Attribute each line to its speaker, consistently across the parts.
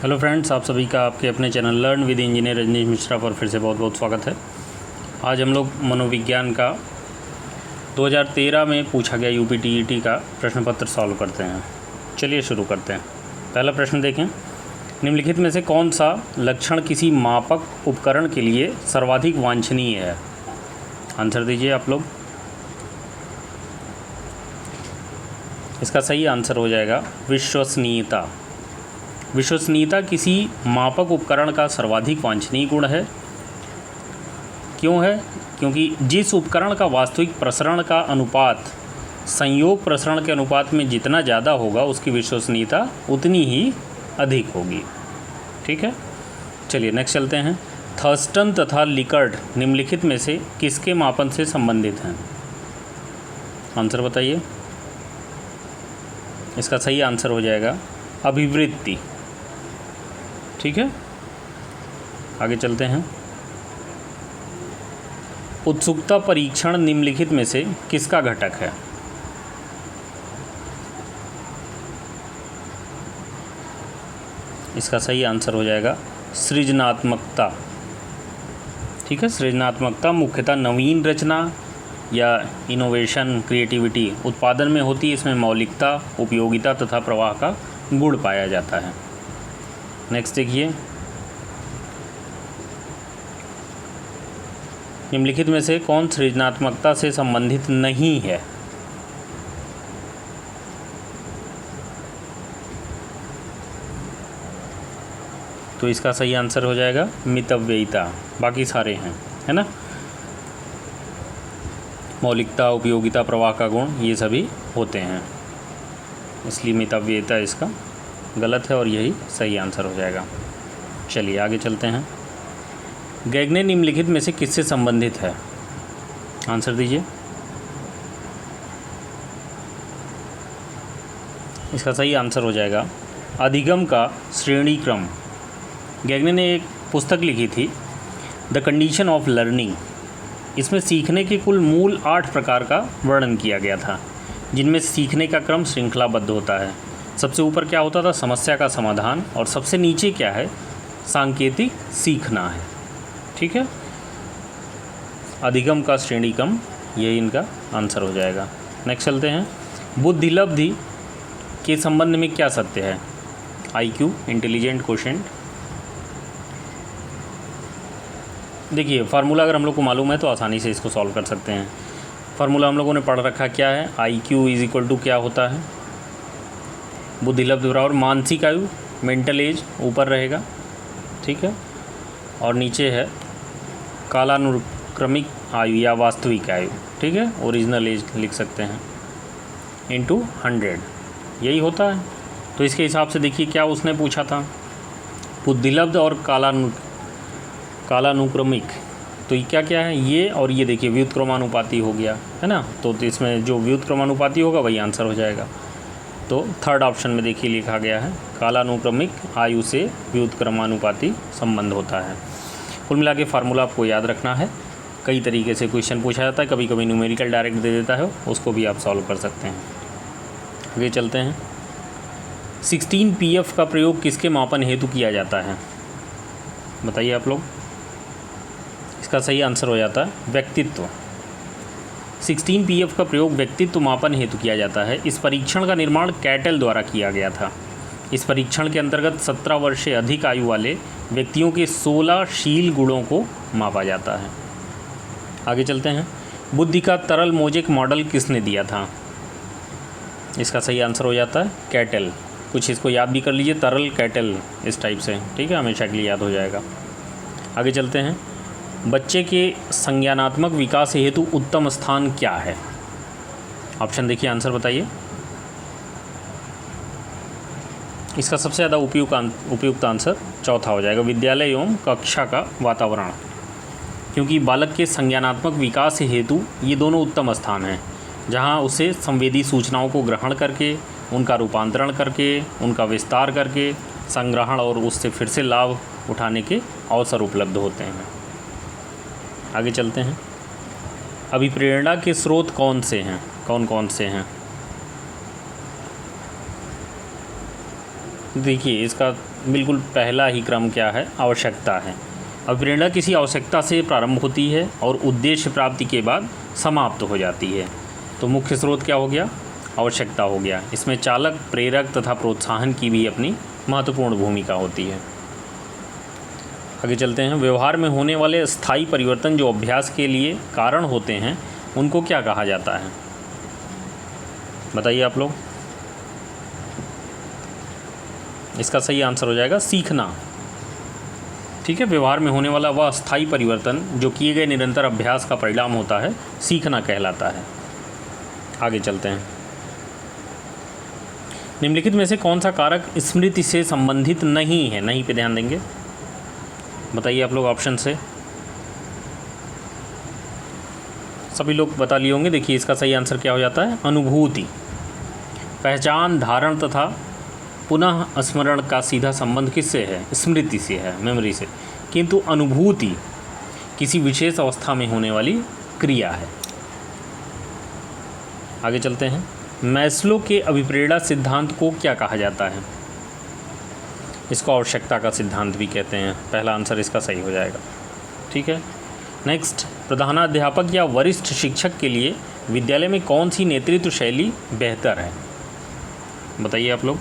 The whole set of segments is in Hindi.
Speaker 1: हेलो फ्रेंड्स, आप सभी का आपके अपने channel learn with engineer Rajneesh Mishra पर फिर से बहुत बहुत स्वागत है। आज हम लोग मनोविज्ञान का 2013 में पूछा गया यूपीटीईटी का प्रश्न पत्र सॉल्व करते हैं। चलिए शुरू करते हैं। पहला प्रश्न देखें, निम्नलिखित में से कौन सा लक्षण किसी मापक उपकरण के लिए सर्वाधिक वांछनीय है? आंसर दीजिए आप लोग। इसका सही आंसर हो जाएगा विश्वसनीयता। विश्वसनीयता किसी मापक उपकरण का सर्वाधिक वांछनीय गुण है। क्यों है? क्योंकि जिस उपकरण का वास्तविक प्रसरण का अनुपात संयोग प्रसरण के अनुपात में जितना ज़्यादा होगा उसकी विश्वसनीयता उतनी ही अधिक होगी। ठीक है, चलिए नेक्स्ट चलते हैं। थर्स्टन तथा लिकर्ट निम्नलिखित में से किसके मापन से संबंधित हैं? आंसर बताइए। इसका सही आंसर हो जाएगा अभिवृत्ति। ठीक है, आगे चलते हैं। उत्सुकता परीक्षण निम्नलिखित में से किसका घटक है? इसका सही आंसर हो जाएगा सृजनात्मकता। ठीक है, सृजनात्मकता मुख्यतः नवीन रचना या इनोवेशन, क्रिएटिविटी उत्पादन में होती है। इसमें मौलिकता, उपयोगिता तथा प्रवाह का गुण पाया जाता है। नेक्स्ट देखिए, निम्नलिखित में से कौन सृजनात्मकता से संबंधित नहीं है? तो इसका सही आंसर हो जाएगा मितव्ययिता। बाकी सारे हैं, है ना। मौलिकता, उपयोगिता, प्रवाह का गुण ये सभी होते हैं, इसलिए मितव्ययिता इसका गलत है और यही सही आंसर हो जाएगा। चलिए आगे चलते हैं। गैगने निम्नलिखित में से किससे संबंधित है? आंसर दीजिए। इसका सही आंसर हो जाएगा अधिगम का श्रेणी क्रम। गैगने ने एक पुस्तक लिखी थी द कंडीशन ऑफ लर्निंग। इसमें सीखने के कुल मूल 8 प्रकार का वर्णन किया गया था, जिनमें सीखने का क्रम श्रृंखलाबद्ध होता है। सबसे ऊपर क्या होता था? समस्या का समाधान, और सबसे नीचे क्या है? सांकेतिक सीखना है। ठीक है, अधिगम का श्रेणी क्रम, ये इनका आंसर हो जाएगा। नेक्स्ट चलते हैं। बुद्धिलब्धि के संबंध में क्या सत्य है? IQ, intelligent quotient. देखिए, फार्मूला अगर हम लोग को मालूम है तो आसानी से इसको सॉल्व कर सकते हैं। फार्मूला हम लोगों ने पढ़ रखा क्या है? IQ इज इक्वल टू क्या होता है? बुद्धिलब्धि बराबर मानसिक आयु, मेंटल एज ऊपर रहेगा। ठीक है, और नीचे है कालानुक्रमिक आयु या वास्तविक आयु। ठीक है, ओरिजिनल एज लिख सकते हैं, इंटू 100, यही होता है। तो इसके हिसाब से देखिए क्या उसने पूछा था, बुद्धिलब्ध और कालानुक्रमिक। तो ये क्या क्या है? ये और ये देखिए व्युत्क्रमानुपाती हो गया, है ना। तो इसमें जो व्युत्क्रमानुपाती होगा वही आंसर हो जाएगा। तो थर्ड ऑप्शन में देखिए लिखा गया है कालानुक्रमिक आयु से व्युत्क्रमानुपाती संबंध होता है। कुल मिला के फार्मूला आपको याद रखना है। कई तरीके से क्वेश्चन पूछा जाता है, कभी कभी न्यूमेरिकल डायरेक्ट दे देता है, उसको भी आप सॉल्व कर सकते हैं। आगे चलते हैं। 16 PF का प्रयोग किसके मापन हेतु किया जाता है? बताइए आप लोग। इसका सही आंसर हो जाता है व्यक्तित्व। 16 PF का प्रयोग व्यक्तित्व मापन हेतु किया जाता है। इस परीक्षण का निर्माण कैटल द्वारा किया गया था। इस परीक्षण के अंतर्गत 17 वर्ष से अधिक आयु वाले व्यक्तियों के 16 शील गुणों को मापा जाता है। आगे चलते हैं। बुद्धि का तरल मोजेक मॉडल किसने दिया था? इसका सही आंसर हो जाता है कैटल। कुछ इसको याद भी कर लीजिए, तरल कैटल इस टाइप से। ठीक है, हमेशा के लिए याद हो जाएगा। आगे चलते हैं। बच्चे के संज्ञानात्मक विकास हेतु उत्तम स्थान क्या है? ऑप्शन देखिए, आंसर बताइए। इसका सबसे ज़्यादा उपयुक्त आंसर चौथा हो जाएगा, विद्यालय एवं कक्षा का वातावरण। क्योंकि बालक के संज्ञानात्मक विकास हेतु ये दोनों उत्तम स्थान हैं, जहां उसे संवेदी सूचनाओं को ग्रहण करके, उनका रूपांतरण करके, उनका विस्तार करके, संग्रहण और उससे फिर से लाभ उठाने के अवसर उपलब्ध होते हैं। आगे चलते हैं। अभिप्रेरणा के स्रोत कौन से हैं? कौन कौन से हैं? देखिए इसका बिल्कुल पहला ही क्रम क्या है, आवश्यकता है। अभिप्रेरणा किसी आवश्यकता से प्रारंभ होती है और उद्देश्य प्राप्ति के बाद समाप्त हो जाती है। तो मुख्य स्रोत क्या हो गया, आवश्यकता हो गया। इसमें चालक, प्रेरक तथा प्रोत्साहन की भी अपनी महत्वपूर्ण भूमिका होती है। आगे चलते हैं। व्यवहार में होने वाले स्थायी परिवर्तन जो अभ्यास के लिए कारण होते हैं उनको क्या कहा जाता है, बताइए आप लोग। इसका सही आंसर हो जाएगा सीखना। ठीक है, व्यवहार में होने वाला वह स्थायी परिवर्तन जो किए गए निरंतर अभ्यास का परिणाम होता है, सीखना कहलाता है। आगे चलते हैं। निम्नलिखित में से कौन सा कारक स्मृति से संबंधित नहीं है, नहीं पे ध्यान देंगे, बताइए आप लोग ऑप्शन से। सभी लोग बता लिए होंगे। देखिए इसका सही आंसर क्या हो जाता है, अनुभूति। पहचान, धारण तथा पुनः स्मरण का सीधा संबंध किससे है, स्मृति से है, मेमोरी से। किंतु अनुभूति किसी विशेष अवस्था में होने वाली क्रिया है। आगे चलते हैं। मैस्लो के अभिप्रेरणा सिद्धांत को क्या कहा जाता है, इसको आवश्यकता का सिद्धांत भी कहते हैं। पहला आंसर इसका सही हो जाएगा। ठीक है, नेक्स्ट। प्रधानाध्यापक या वरिष्ठ शिक्षक के लिए विद्यालय में कौन सी नेतृत्व शैली बेहतर है, बताइए आप लोग।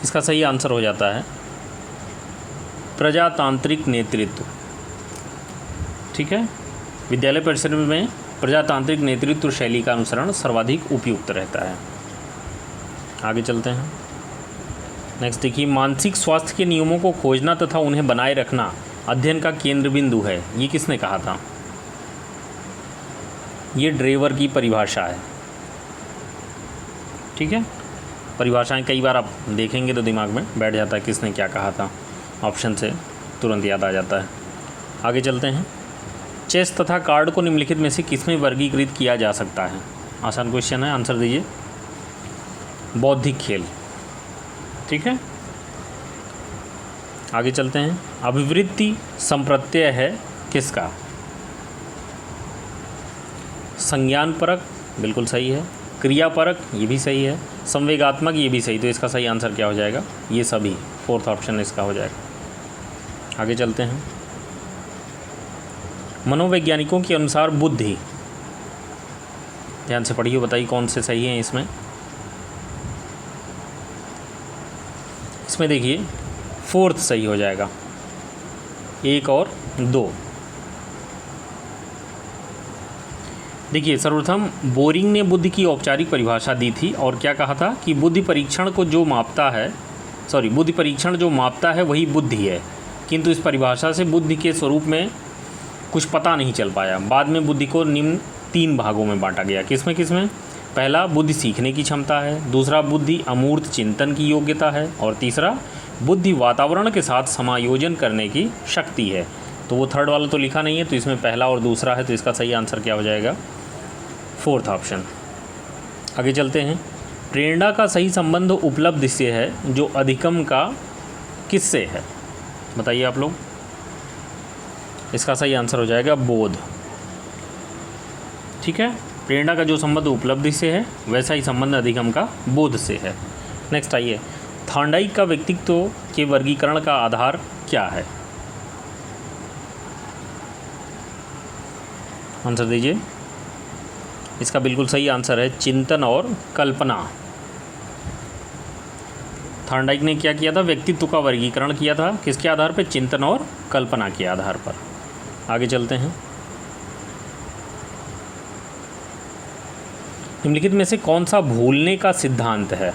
Speaker 1: इसका सही आंसर हो जाता है प्रजातांत्रिक नेतृत्व। ठीक है, विद्यालय परिसर में प्रजातांत्रिक नेतृत्व शैली का अनुसरण सर्वाधिक उपयुक्त रहता है। आगे चलते हैं। नेक्स्ट देखिए, मानसिक स्वास्थ्य के नियमों को खोजना तथा उन्हें बनाए रखना अध्ययन का केंद्र बिंदु है, ये किसने कहा था। ये ड्रेवर की परिभाषा है। ठीक है, परिभाषाएं कई बार आप देखेंगे तो दिमाग में बैठ जाता है किसने क्या कहा था, ऑप्शन से तुरंत याद आ जाता है। आगे चलते हैं। चेस तथा कार्ड को निम्नलिखित में से किसमें वर्गीकृत किया जा सकता है, आसान क्वेश्चन है, आंसर दीजिए। बौद्धिक खेल। ठीक है, आगे चलते हैं। अभिवृत्ति संप्रत्यय है किसका, संज्ञानपरक, बिल्कुल सही है। क्रियापरक, ये भी सही है। संवेगात्मक, ये भी सही। तो इसका सही आंसर क्या हो जाएगा, ये सभी, फोर्थ ऑप्शन इसका हो जाएगा। आगे चलते हैं। मनोवैज्ञानिकों के अनुसार बुद्धि, ध्यान से पढ़िए, बताइए कौन से सही हैं इसमें। इसमें देखिए फोर्थ सही हो जाएगा, 1 और 2। देखिए सर्वप्रथम बोरिंग ने बुद्धि की औपचारिक परिभाषा दी थी और क्या कहा था कि बुद्धि परीक्षण जो मापता है वही बुद्धि है। किंतु इस परिभाषा से बुद्धि के स्वरूप में कुछ पता नहीं चल पाया। बाद में बुद्धि को निम्न 3 भागों में बांटा गया। किसमें किसमें, पहला बुद्धि सीखने की क्षमता है, दूसरा बुद्धि अमूर्त चिंतन की योग्यता है, और तीसरा बुद्धि वातावरण के साथ समायोजन करने की शक्ति है। तो वो थर्ड वाला तो लिखा नहीं है, तो इसमें पहला और दूसरा है। तो इसका सही आंसर क्या हो जाएगा, फोर्थ ऑप्शन। आगे चलते हैं। प्रेरणा का सही संबंध उपलब्धि से है जो अधिगम का किससे है, बताइए आप लोग। इसका सही आंसर हो जाएगा बोध। ठीक है, प्रेरणा का जो संबंध उपलब्धि से है वैसा ही संबंध अधिगम का बोध से है। नेक्स्ट आइए, थॉर्नडाइक का व्यक्तित्व के वर्गीकरण का आधार क्या है, आंसर दीजिए। इसका बिल्कुल सही आंसर है चिंतन और कल्पना। थॉर्नडाइक ने क्या किया था, व्यक्तित्व का वर्गीकरण किया था किसके आधार पर, चिंतन और कल्पना के आधार पर। आगे चलते हैं। निम्नलिखित में से कौन सा भूलने का सिद्धांत है,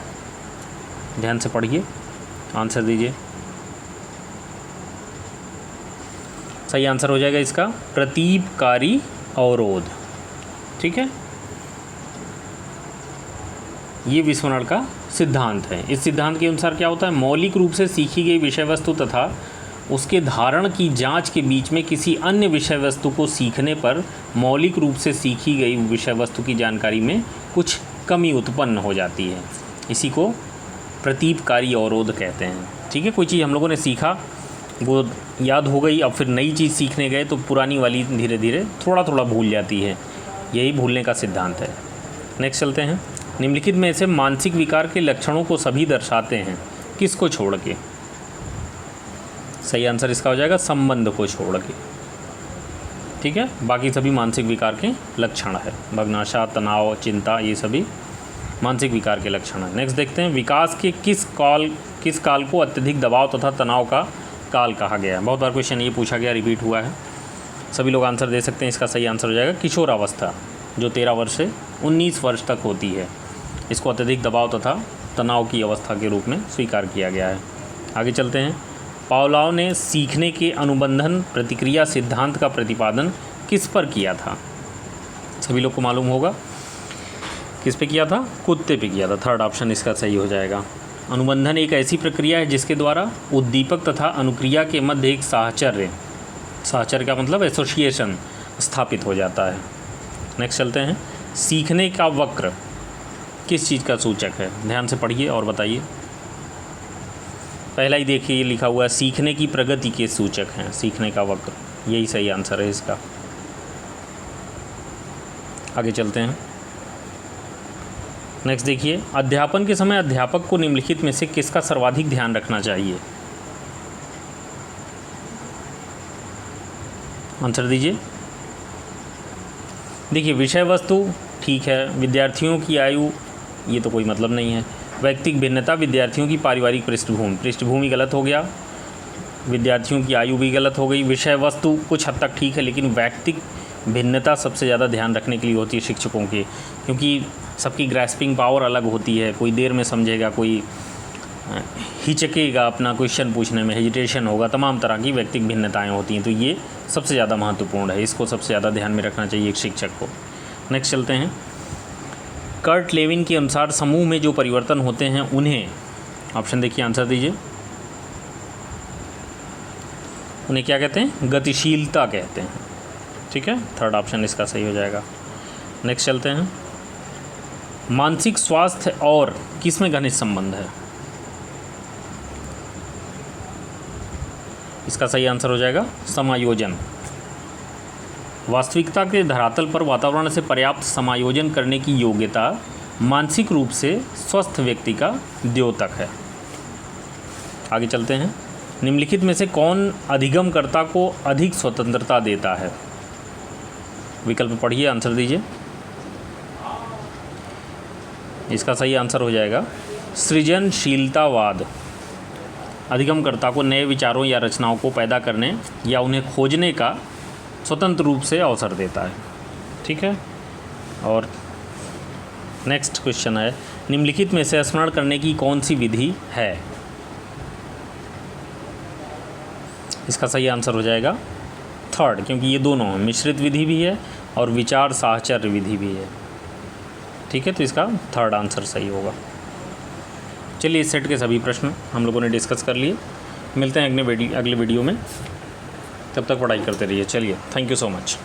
Speaker 1: ध्यान से पढ़िए, आंसर दीजिए। सही आंसर हो जाएगा इसका प्रतीपकारी अवरोध। ठीक है, ये विस्मरण का सिद्धांत है। इस सिद्धांत के अनुसार क्या होता है, मौलिक रूप से सीखी गई विषय वस्तु तथा उसके धारण की जांच के बीच में किसी अन्य विषय वस्तु को सीखने पर मौलिक रूप से सीखी गई विषय वस्तु की जानकारी में कुछ कमी उत्पन्न हो जाती है। इसी को प्रतीपकारी अवरोध कहते हैं। ठीक है, कोई चीज़ हम लोगों ने सीखा, वो याद हो गई, अब फिर नई चीज़ सीखने गए तो पुरानी वाली धीरे धीरे थोड़ा थोड़ा भूल जाती है, यही भूलने का सिद्धांत है। नेक्स्ट चलते हैं। निम्नलिखित में से मानसिक विकार के लक्षणों को सभी दर्शाते हैं, किसको छोड़ के? सही आंसर इसका हो जाएगा संबंध को छोड़ के। ठीक है, बाकी सभी मानसिक विकार के लक्षण है। भग्नाशा, तनाव, चिंता, ये सभी मानसिक विकार के लक्षण है। नेक्स्ट देखते हैं, विकास के किस काल को अत्यधिक दबाव तथा तनाव का काल कहा गया है? बहुत बार क्वेश्चन ये पूछा गया, रिपीट हुआ है, सभी लोग आंसर दे सकते हैं। इसका सही आंसर हो जाएगा किशोरावस्था, जो 13 वर्ष से 19 वर्ष तक होती है। इसको अत्यधिक दबाव तथा तनाव की अवस्था के रूप में स्वीकार किया गया है। आगे चलते हैं, पावलोव ने सीखने के अनुबंधन प्रतिक्रिया सिद्धांत का प्रतिपादन किस पर किया था? सभी लोग को मालूम होगा किस पे किया था? कुत्ते पे किया था। थर्ड ऑप्शन इसका सही हो जाएगा। अनुबंधन एक ऐसी प्रक्रिया है जिसके द्वारा उद्दीपक तथा अनुक्रिया के मध्य एक साहचर्य का मतलब एसोसिएशन स्थापित हो जाता है। नेक्स्ट चलते हैं, सीखने का वक्र किस चीज़ का सूचक है? ध्यान से पढ़िए और बताइए। पहला ही देखिए, ये लिखा हुआ है सीखने की प्रगति के सूचक हैं, सीखने का वक्र, यही सही आंसर है इसका। आगे चलते हैं, नेक्स्ट देखिए, अध्यापन के समय अध्यापक को निम्नलिखित में से किसका सर्वाधिक ध्यान रखना चाहिए? आंसर दीजिए। देखिए, विषय वस्तु ठीक है, विद्यार्थियों की आयु ये तो कोई मतलब नहीं है, वैयक्तिक भिन्नता, विद्यार्थियों की पारिवारिक पृष्ठभूमि गलत हो गया, विद्यार्थियों की आयु भी गलत हो गई, विषय वस्तु कुछ हद तक ठीक है, लेकिन वैयक्तिक भिन्नता सबसे ज़्यादा ध्यान रखने के लिए होती है शिक्षकों के, क्योंकि सबकी ग्रैस्पिंग पावर अलग होती है। कोई देर में समझेगा, कोई हिचकेगा अपना क्वेश्चन पूछने में, हेजिटेशन होगा, तमाम तरह की वैयक्तिक भिन्नताएं होती हैं। तो ये सबसे ज़्यादा महत्वपूर्ण है, इसको सबसे ज़्यादा ध्यान में रखना चाहिए एक शिक्षक को। नेक्स्ट चलते हैं, कर्ट लेविन के अनुसार समूह में जो परिवर्तन होते हैं उन्हें, ऑप्शन देखिए, आंसर दीजिए, उन्हें क्या कहते हैं? गतिशीलता कहते हैं। ठीक है, थर्ड ऑप्शन इसका सही हो जाएगा। नेक्स्ट चलते हैं, मानसिक स्वास्थ्य और किस में घनिष्ठ संबंध है? इसका सही आंसर हो जाएगा समायोजन। वास्तविकता के धरातल पर वातावरण से पर्याप्त समायोजन करने की योग्यता मानसिक रूप से स्वस्थ व्यक्ति का द्योतक है। आगे चलते हैं, निम्नलिखित में से कौन अधिगमकर्ता को अधिक स्वतंत्रता देता है? विकल्प पढ़िए, आंसर दीजिए। इसका सही आंसर हो जाएगा सृजनशीलतावाद। अधिगमकर्ता को नए विचारों या रचनाओं को पैदा करने या उन्हें खोजने का स्वतंत्र रूप से अवसर देता है। ठीक है, और नेक्स्ट क्वेश्चन है, निम्नलिखित में से स्मरण करने की कौन सी विधि है? इसका सही आंसर हो जाएगा थर्ड, क्योंकि ये दोनों हैं, मिश्रित विधि भी है और विचार साहचर्य विधि भी है। ठीक है, तो इसका थर्ड आंसर सही होगा। चलिए, इस सेट के सभी प्रश्न हम लोगों ने डिस्कस कर लिए। मिलते हैं अगले वीडियो में, तब तक पढ़ाई करते रहिए। चलिए, थैंक यू सो मच।